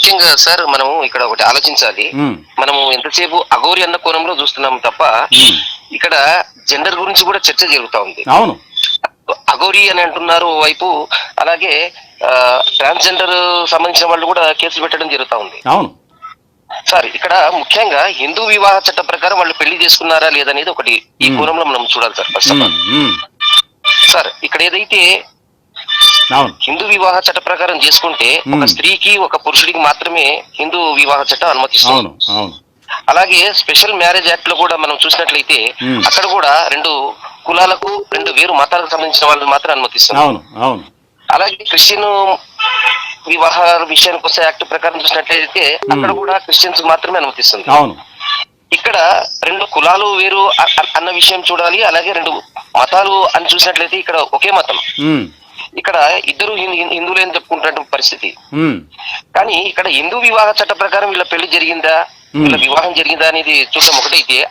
ముఖ్యంగా సార్ మనము ఇక్కడ ఒకటి ఆలోచించాలి. ఉమ్, మనము ఎంతసేపు అఘోరి అన్న కోణంలో చూస్తున్నాం తప్ప ఉమ్, ఇక్కడ జెండర్ గురించి కూడా చర్చ జరుగుతా ఉంది. అవును. అఘోరి అని అంటున్నారు వైపు, అలాగే ట్రాన్స్జెండర్ సంబంధించిన వాళ్ళు కూడా కేసులు పెట్టడం జరుగుతా ఉంది. అవును. సార్ ఇక్కడ ముఖ్యంగా హిందూ వివాహ చట్ట ప్రకారం వాళ్ళు పెళ్లి చేసుకున్నారా లేదనేది ఒకటి ఈ కోణంలో మనం చూడాలి sir. First of um, all um, sir ఇక్కడ ఏదైతే అవును. హిందూ వివాహ చట్ట ప్రకారం చేసుకుంటే ఒక స్త్రీకి ఒక పురుషుడికి మాత్రమే హిందూ వివాహ చట్టం అనుమతిస్తుంది. అవును. అవును. అలాగే స్పెషల్ మ్యారేజ్ యాక్ట్ లో కూడా మనం చూసినట్లయితే అక్కడ కూడా రెండు కులాలకు, రెండు వేరు మతాలకు సంబంధించిన వాళ్ళు మాత్రం అనుమతిస్తుంది. అవును. అవును. అలాగే క్రిస్టియన్ వివాహ విషయానికి వస్తే యాక్ట్ ప్రకారం చూసినట్లయితే అక్కడ కూడా క్రిస్టియన్స్ మాత్రమే అనుమతిస్తుంది. అవును. ఇక్కడ రెండు కులాలు వేరు అన్న విషయం చూడాలి. అలాగే రెండు మతాలు అని చూసినట్లయితే ఇక్కడ ఒకే మతం, ఉమ్, ఇక్కడ ఇద్దరు హిందువులే అని చెప్పుకుంటున్న పరిస్థితి. ఉమ్, కానీ ఇక్కడ హిందూ వివాహ చట్ట ప్రకారం వీళ్ళ పెళ్లి జరిగిందా, వీళ్ళ వివాహం జరిగిందా అనేది చూడటం ఒకటైతే,